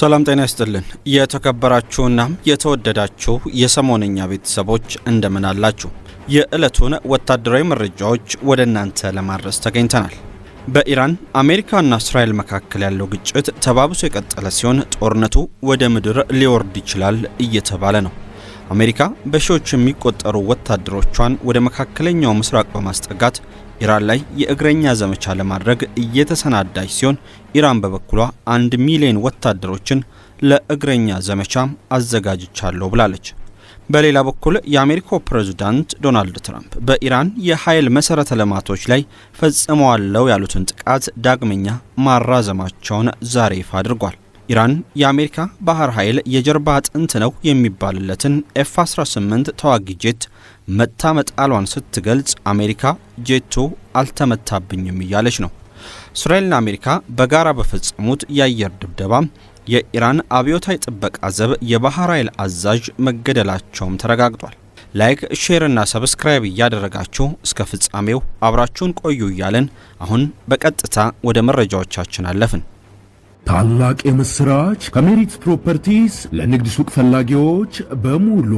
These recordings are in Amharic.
ሰላም ጤና ይስጥልን። የተከበራችሁና የተወደዳችሁ የሰሞነኛ ቤተሰቦች እንደምን አላችሁ? የዕለቱን ወታደራዊ መረጃዎች ወደ እናንተ ለማድረስ ተገኝተናል። በኢራን አሜሪካና እስራኤል መካከል ያለው ግጭት ተባብሶ የቀጠለ ሲሆን ጦርነቱ ወደ ምድር ሊወርድ ይችላል እየተባለ ነው። አሜሪካ በሺዎች የሚቆጠሩ ወታደሮቿን ወደ መካከለኛው ምስራቅ በማስጠጋት ኢራን ላይ የእግረኛ ዘመቻ ለማድረግ እየተሰናዳች ሲሆን ኢራን በበኩሏ 1 ሚሊዮን ወታደሮችን ለእግረኛ ዘመቻ አዘጋጅቻለሁ ብላለች። በሌላ በኩል የአሜሪካው ፕሬዝዳንት ዶናልድ ትራምፕ በኢራን የኃይል መሰረተ ልማቶች ላይ ፈጽመዋለው ያሉትን ጥቃት ዳግመኛ ማራዘማቸውን ዛሬ ይፋ አድርጓል። ኢራን የአሜሪካ ባህር ኃይል የጀርባ አጥንት ነው የሚባልለትን F-18 ተዋጊ ጄት መታ መጣሏን ስትገልጽ አሜሪካ ጄቱ አልተመታብኝም እያለች ነው። እስራኤልና አሜሪካ በጋራ በፈጸሙት የአየር ድብደባ የኢራን አብዮታዊ ጥበቃ ዘብ የባህር ኃይል አዛዥ መገደላቸውም ተረጋግጧል። ላይክ፣ ሼር እና ሰብስክራይብ እያደረጋችሁ እስከ ፍጻሜው አብራችሁን ቆዩ እያለን አሁን በቀጥታ ወደ መረጃዎቻችን አለፍን። ታላቅ የምስራች ከሜሪት ፕሮፐርቲስ ለንግድ ሱቅ ፈላጊዎች በሙሉ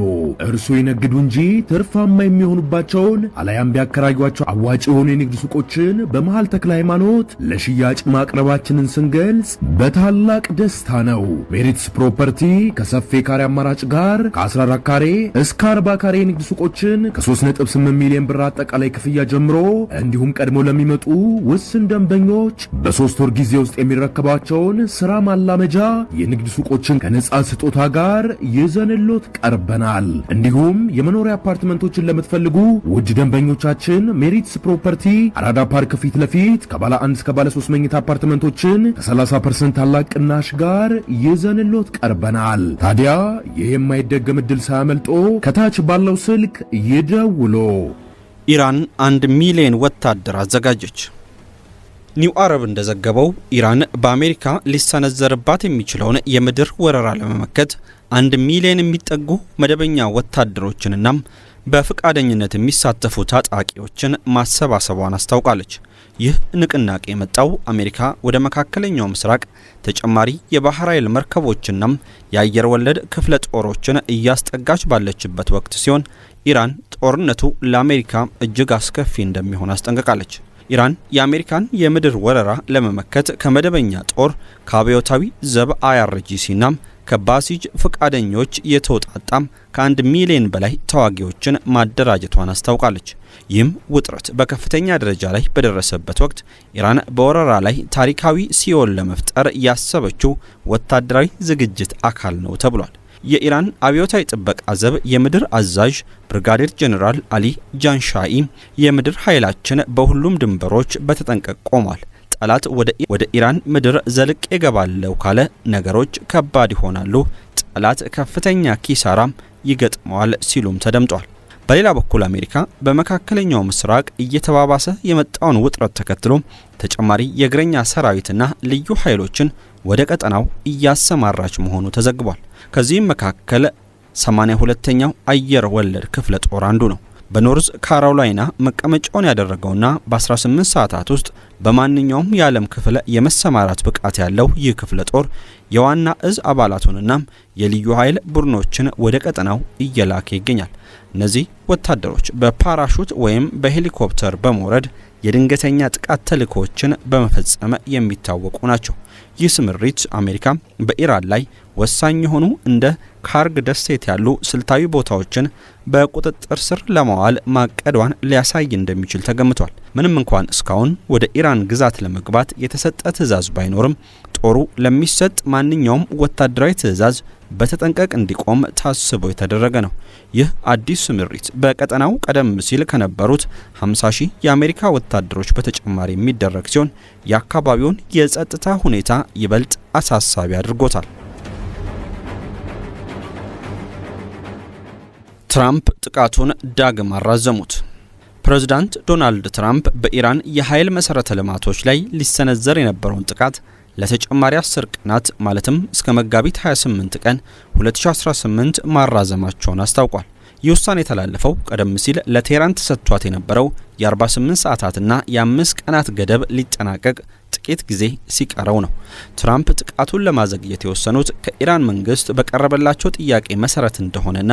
እርሶ ይነግዱ እንጂ ትርፋማ የሚሆኑባቸውን አላያም ቢያከራዩአቸው አዋጭ የሆኑ የንግድ ሱቆችን በመሃል ተክለ ሃይማኖት ለሽያጭ ማቅረባችንን ስንገልጽ በታላቅ ደስታ ነው። ሜሪትስ ፕሮፐርቲ ከሰፊ ካሬ አማራጭ ጋር ከ14 ካሬ እስከ 40 ካሬ የንግድ ሱቆችን ከ3.8 ሚሊዮን ብር አጠቃላይ ክፍያ ጀምሮ እንዲሁም ቀድሞ ለሚመጡ ውስን ደንበኞች በ3 ወር ጊዜ ውስጥ የሚረከባቸውን ስራ ማላመጃ የንግድ ሱቆችን ከነጻ ስጦታ ጋር ይዘንሎት ቀርበናል። እንዲሁም የመኖሪያ አፓርትመንቶችን ለምትፈልጉ ውድ ደንበኞቻችን ሜሪትስ ፕሮፐርቲ አራዳ ፓርክ ፊት ለፊት ከባለ 1 እስከ ባለ 3 መኝታ አፓርትመንቶችን ከ30% ታላቅ ቅናሽ ጋር ይዘንሎት ቀርበናል። ታዲያ ይህ የማይደገም ዕድል ሳያመልጦ ከታች ባለው ስልክ ይደውሉ። ኢራን 1 ሚሊዮን ወታደር አዘጋጀች። ኒው አረብ እንደዘገበው ኢራን በአሜሪካ ሊሰነዘርባት የሚችለውን የምድር ወረራ ለመመከት 1 ሚሊዮን የሚጠጉ መደበኛ ወታደሮችንና በፍቃደኝነት የሚሳተፉ ታጣቂዎችን ማሰባሰቧን አስታውቃለች። ይህ ንቅናቄ የመጣው አሜሪካ ወደ መካከለኛው ምስራቅ ተጨማሪ የባህር ኃይል መርከቦችና የአየር ወለድ ክፍለ ጦሮችን እያስጠጋች ባለችበት ወቅት ሲሆን ኢራን ጦርነቱ ለአሜሪካ እጅግ አስከፊ እንደሚሆን አስጠንቅቃለች። ኢራን የአሜሪካን የምድር ወረራ ለመመከት ከመደበኛ ጦር ከአብዮታዊ ዘብ IRGCና ከባሲጅ ፈቃደኞች የተውጣጣም ከ1 ሚሊዮን በላይ ተዋጊዎችን ማደራጀቷን አስታውቃለች። ይህም ውጥረት በከፍተኛ ደረጃ ላይ በደረሰበት ወቅት ኢራን በወረራ ላይ ታሪካዊ ሲኦል ለመፍጠር ያሰበችው ወታደራዊ ዝግጅት አካል ነው ተብሏል። የኢራን አብዮታዊ ጥበቃ ዘብ የምድር አዛዥ ብርጋዴር ጄኔራል አሊ ጃንሻኢ የምድር ኃይላችን በሁሉም ድንበሮች በተጠንቀቅ ቆሟል። ጠላት ወደ ኢራን ምድር ዘልቄ ገባለው ካለ ነገሮች ከባድ ይሆናሉ፣ ጠላት ከፍተኛ ኪሳራም ይገጥመዋል ሲሉም ተደምጧል። በሌላ በኩል አሜሪካ በመካከለኛው ምስራቅ እየተባባሰ የመጣውን ውጥረት ተከትሎ ተጨማሪ የእግረኛ ሰራዊትና ልዩ ኃይሎችን ወደ ቀጠናው እያሰማራች መሆኑ ተዘግቧል። ከዚህም መካከል 82ኛው አየር ወለድ ክፍለ ጦር አንዱ ነው። በኖርዝ ካሮላይና መቀመጫውን ያደረገውና በ18 ሰዓታት ውስጥ በማንኛውም የዓለም ክፍል የመሰማራት ብቃት ያለው ይህ ክፍለ ጦር የዋና እዝ አባላቱንና የልዩ ኃይል ቡድኖችን ወደ ቀጠናው እየላከ ይገኛል። እነዚህ ወታደሮች በፓራሹት ወይም በሄሊኮፕተር በመውረድ የድንገተኛ ጥቃት ተልእኮችን በመፈጸም የሚታወቁ ናቸው። ይህ ስምሪት አሜሪካ በኢራን ላይ ወሳኝ የሆኑ እንደ ካርግ ደሴት ያሉ ስልታዊ ቦታዎችን በቁጥጥር ስር ለማዋል ማቀዷን ሊያሳይ እንደሚችል ተገምቷል። ምንም እንኳን እስካሁን ወደ ኢራን ግዛት ለመግባት የተሰጠ ትዕዛዝ ባይኖርም ጦሩ ለሚሰጥ ማንኛውም ወታደራዊ ትዕዛዝ በተጠንቀቅ እንዲቆም ታስቦ የተደረገ ነው። ይህ አዲስ ስምሪት በቀጠናው ቀደም ሲል ከነበሩት 50,000 የአሜሪካ ወታደሮች በተጨማሪ የሚደረግ ሲሆን የአካባቢውን የጸጥታ ሁኔታ ይበልጥ አሳሳቢ አድርጎታል። ትራምፕ ጥቃቱን ዳግም አራዘሙት። ፕሬዝዳንት ዶናልድ ትራምፕ በኢራን የኃይል መሰረተ ልማቶች ላይ ሊሰነዘር የነበረውን ጥቃት ለተጨማሪ 10 ቀናት ማለትም እስከ መጋቢት 28 ቀን 2018 ማራዘማቸውን አስታውቋል። የውሳኔ የተላለፈው ቀደም ሲል ለቴህራን ተሰጥቷት የነበረው የ48 ሰዓታትና የ5 ቀናት ገደብ ሊጠናቀቅ ጥቂት ጊዜ ሲቀረው ነው። ትራምፕ ጥቃቱን ለማዘግየት የወሰኑት ከኢራን መንግስት በቀረበላቸው ጥያቄ መሰረት እንደሆነና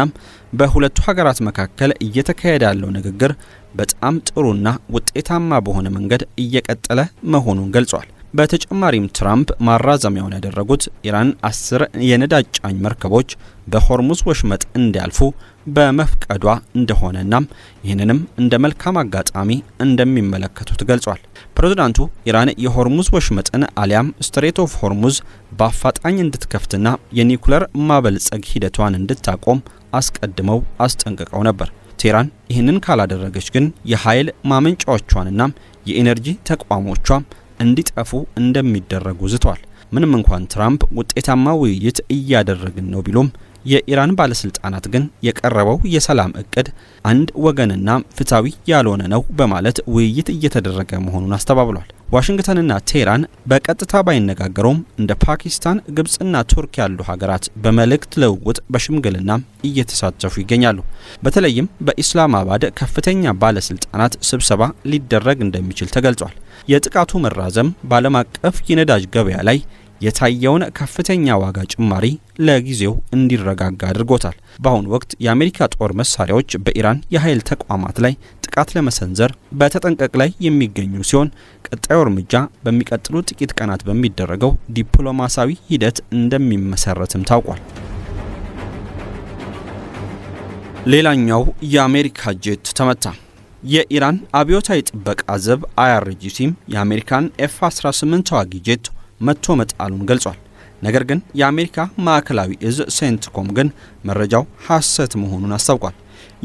በሁለቱ ሀገራት መካከል እየተካሄደ ያለው ንግግር በጣም ጥሩና ውጤታማ በሆነ መንገድ እየቀጠለ መሆኑን ገልጿል። በተጨማሪም ትራምፕ ማራዘሚያውን ያደረጉት ኢራን 10 የነዳጅ ጫኝ መርከቦች በሆርሙዝ ወሽመጥ እንዲያልፉ በመፍቀዷ እንደሆነና ይህንንም እንደ መልካም አጋጣሚ እንደሚመለከቱት ገልጿል። ፕሬዝዳንቱ ኢራን የሆርሙዝ ወሽመጥን አሊያም ስትሬት ኦፍ ሆርሙዝ በአፋጣኝ እንድትከፍትና የኒውክሌር ማበልጸግ ሂደቷን እንድታቆም አስቀድመው አስጠንቅቀው ነበር። ቴህራን ይህንን ካላደረገች ግን የኃይል ማመንጫዎቿንና የኢነርጂ ተቋሞቿ እንዲጠፉ እንደሚደረጉ ዝቷል። ምንም እንኳን ትራምፕ ውጤታማ ውይይት እያደረግን ነው ቢሉም የኢራን ባለስልጣናት ግን የቀረበው የሰላም እቅድ አንድ ወገንና ፍትሃዊ ያልሆነ ነው በማለት ውይይት እየተደረገ መሆኑን አስተባብሏል። ዋሽንግተንና ቴህራን በቀጥታ ባይነጋገሩም እንደ ፓኪስታን፣ ግብጽና ቱርክ ያሉ ሀገራት በመልእክት ልውውጥ በሽምግልና እየተሳተፉ ይገኛሉ። በተለይም በኢስላማባድ ከፍተኛ ባለስልጣናት ስብሰባ ሊደረግ እንደሚችል ተገልጿል። የጥቃቱ መራዘም በዓለም አቀፍ የነዳጅ ገበያ ላይ የታየውን ከፍተኛ ዋጋ ጭማሪ ለጊዜው እንዲረጋጋ አድርጎታል። በአሁኑ ወቅት የአሜሪካ ጦር መሳሪያዎች በኢራን የኃይል ተቋማት ላይ ጥቃት ለመሰንዘር በተጠንቀቅ ላይ የሚገኙ ሲሆን ቀጣዩ እርምጃ በሚቀጥሉት ጥቂት ቀናት በሚደረገው ዲፕሎማሲያዊ ሂደት እንደሚመሰረትም ታውቋል። ሌላኛው የአሜሪካ ጄት ተመታ። የኢራን አብዮታዊ ጥበቃ ዘብ IRGCም የአሜሪካን F-18 ተዋጊ ጄት መቶ መጣሉን ገልጿል። ነገር ግን የአሜሪካ ማዕከላዊ እዝ ሴንትኮም ግን መረጃው ሐሰት መሆኑን አስታውቋል።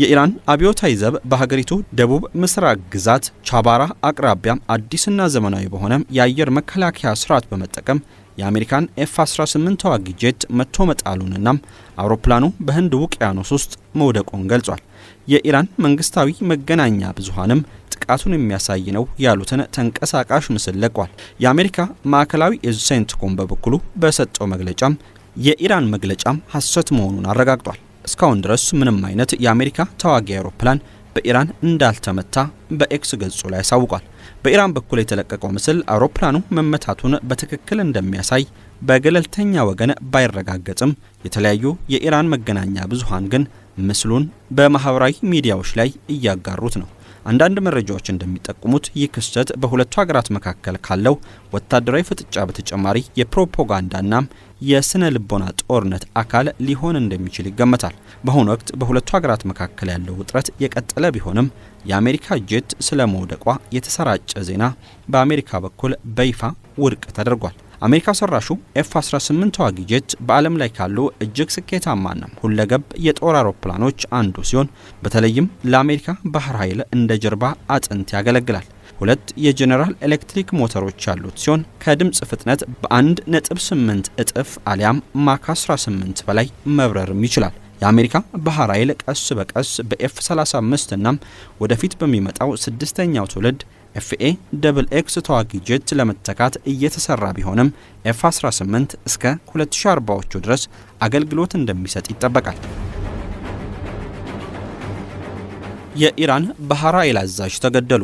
የኢራን አብዮታዊ ዘብ በሀገሪቱ ደቡብ ምስራቅ ግዛት ቻባራ አቅራቢያ አዲስና ዘመናዊ በሆነ የአየር መከላከያ ስርዓት በመጠቀም የአሜሪካን F-18 ተዋጊ ጄት መቶ መጣሉንና አውሮፕላኑ በህንድ ውቅያኖስ ውስጥ መውደቁን ገልጿል። የኢራን መንግስታዊ መገናኛ ብዙሃንም ጥቃቱን የሚያሳይ ነው ያሉትን ተንቀሳቃሽ ምስል ለቋል። የአሜሪካ ማዕከላዊ እዝ ሴንትኮም በበኩሉ በሰጠው መግለጫም የኢራን መግለጫም ሐሰት መሆኑን አረጋግጧል። እስካሁን ድረስ ምንም አይነት የአሜሪካ ተዋጊ አውሮፕላን በኢራን እንዳልተመታ በኤክስ ገጹ ላይ ያሳውቋል። በኢራን በኩል የተለቀቀው ምስል አውሮፕላኑ መመታቱን በትክክል እንደሚያሳይ በገለልተኛ ወገን ባይረጋገጥም የተለያዩ የኢራን መገናኛ ብዙሃን ግን ምስሉን በማህበራዊ ሚዲያዎች ላይ እያጋሩት ነው። አንዳንድ መረጃዎች እንደሚጠቁሙት ይህ ክስተት በሁለቱ ሀገራት መካከል ካለው ወታደራዊ ፍጥጫ በተጨማሪ የፕሮፓጋንዳና የስነ ልቦና ጦርነት አካል ሊሆን እንደሚችል ይገመታል። በአሁኑ ወቅት በሁለቱ ሀገራት መካከል ያለው ውጥረት የቀጠለ ቢሆንም የአሜሪካ ጄት ስለመውደቋ የተሰራጨ ዜና በአሜሪካ በኩል በይፋ ውድቅ ተደርጓል። አሜሪካ ሰራሹ F-18 ተዋጊ ጄት በዓለም ላይ ካሉ እጅግ ስኬታማና ሁለገብ የጦር አውሮፕላኖች አንዱ ሲሆን በተለይም ለአሜሪካ ባህር ኃይል እንደ ጀርባ አጥንት ያገለግላል። 2 የጄኔራል ኤሌክትሪክ ሞተሮች ያሉት ሲሆን ከድምጽ ፍጥነት በ1.8 እጥፍ አሊያም ማክ 18 በላይ መብረርም ይችላል። የአሜሪካ ባህር ኃይል ቀስ በቀስ በF-35 እና ወደፊት በሚመጣው 6ኛው ትውልድ FA-XX ተዋጊ ጄት ለመተካት እየተሰራ ቢሆንም F-18 እስከ 2040ዎቹ ድረስ አገልግሎት እንደሚሰጥ ይጠበቃል። የኢራን ባህር ኃይል አዛዥ ተገደሉ።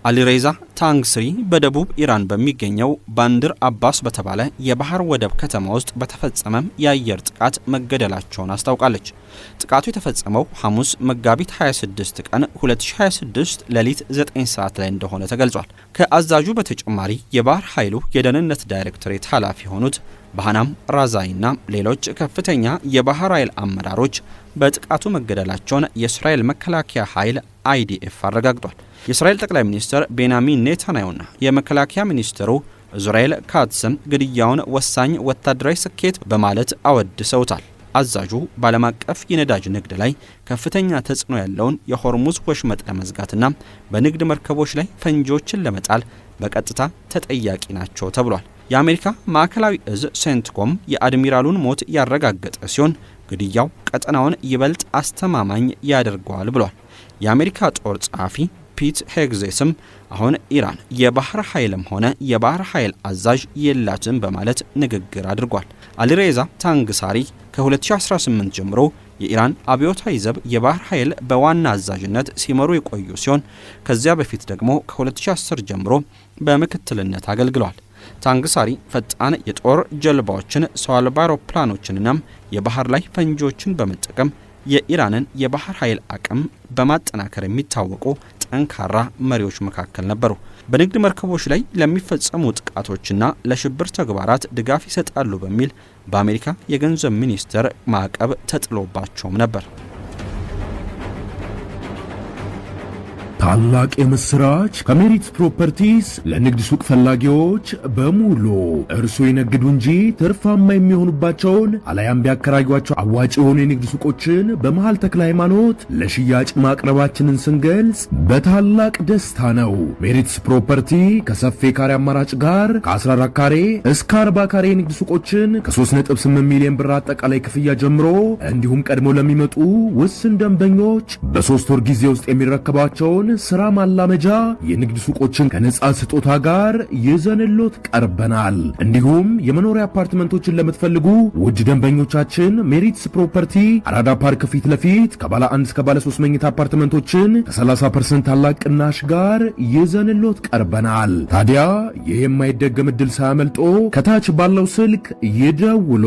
አሊሬዛ ታንግስሪ በደቡብ ኢራን በሚገኘው ባንድር አባስ በተባለ የባህር ወደብ ከተማ ውስጥ በተፈጸመ የአየር ጥቃት መገደላቸውን አስታውቃለች። ጥቃቱ የተፈጸመው ሐሙስ መጋቢት 26 ቀን 2026 ሌሊት 9 ሰዓት ላይ እንደሆነ ተገልጿል። ከአዛዡ በተጨማሪ የባህር ኃይሉ የደህንነት ዳይሬክቶሬት ኃላፊ የሆኑት ባህናም ራዛይና ሌሎች ከፍተኛ የባህር ኃይል አመራሮች በጥቃቱ መገደላቸውን የእስራኤል መከላከያ ኃይል IDF አረጋግጧል። የእስራኤል ጠቅላይ ሚኒስትር ቤንያሚን ኔታንያሁና የመከላከያ ሚኒስትሩ እስራኤል ካትስም ግድያውን ወሳኝ ወታደራዊ ስኬት በማለት አወድሰውታል። አዛዡ በዓለም አቀፍ የነዳጅ ንግድ ላይ ከፍተኛ ተጽዕኖ ያለውን የሆርሙዝ ወሽመጥ ለመዝጋትና በንግድ መርከቦች ላይ ፈንጂዎችን ለመጣል በቀጥታ ተጠያቂ ናቸው ተብሏል። የአሜሪካ ማዕከላዊ እዝ ሴንትኮም የአድሚራሉን ሞት ያረጋገጠ ሲሆን ግድያው ቀጠናውን ይበልጥ አስተማማኝ ያደርገዋል ብሏል። የአሜሪካ ጦር ጸሐፊ ፒት ሄግዜስም አሁን ኢራን የባህር ኃይልም ሆነ የባህር ኃይል አዛዥ የላትም በማለት ንግግር አድርጓል። አሊሬዛ ታንግሳሪ ከ2018 ጀምሮ የኢራን አብዮታዊ ዘብ የባህር ኃይል በዋና አዛዥነት ሲመሩ የቆዩ ሲሆን ከዚያ በፊት ደግሞ ከ2010 ጀምሮ በምክትልነት አገልግለዋል። ታንግሳሪ ፈጣን የጦር ጀልባዎችን፣ ሰው አልባ አውሮፕላኖችንና የባህር ላይ ፈንጂዎችን በመጠቀም የኢራንን የባህር ኃይል አቅም በማጠናከር የሚታወቁ ጠንካራ መሪዎች መካከል ነበሩ። በንግድ መርከቦች ላይ ለሚፈጸሙ ጥቃቶችና ለሽብር ተግባራት ድጋፍ ይሰጣሉ በሚል በአሜሪካ የገንዘብ ሚኒስቴር ማዕቀብ ተጥሎባቸውም ነበር። ታላቅ የምስራች ከሜሪትስ ፕሮፐርቲስ ለንግድ ሱቅ ፈላጊዎች በሙሉ እርሶ ይነግዱ እንጂ ትርፋማ የሚሆኑባቸውን አለያም ቢያከራዩአቸው አዋጭ የሆኑ የንግድ ሱቆችን በመሃል ተክለ ሃይማኖት ለሽያጭ ማቅረባችንን ስንገልጽ በታላቅ ደስታ ነው። ሜሪትስ ፕሮፐርቲ ከሰፊ ካሬ አማራጭ ጋር ከ14 ካሬ እስከ 40 ካሬ የንግድ ሱቆችን ከ3.8 ሚሊዮን ብር አጠቃላይ ክፍያ ጀምሮ እንዲሁም ቀድሞ ለሚመጡ ውስን ደንበኞች በ3 ወር ጊዜ ውስጥ የሚረከባቸውን ስራ ማላመጃ የንግድ ሱቆችን ከነጻ ስጦታ ጋር ይዘንሎት ቀርበናል። እንዲሁም የመኖሪያ አፓርትመንቶችን ለምትፈልጉ ውድ ደንበኞቻችን ሜሪትስ ፕሮፐርቲ አራዳ ፓርክ ፊት ለፊት ከባለ 1 እስከ ባለ 3 መኝታ አፓርትመንቶችን ከ30% ታላቅ ቅናሽ ጋር ይዘንሎት ቀርበናል። ታዲያ ይህ የማይደገም ዕድል ሳያመልጦ ከታች ባለው ስልክ ይደውሉ።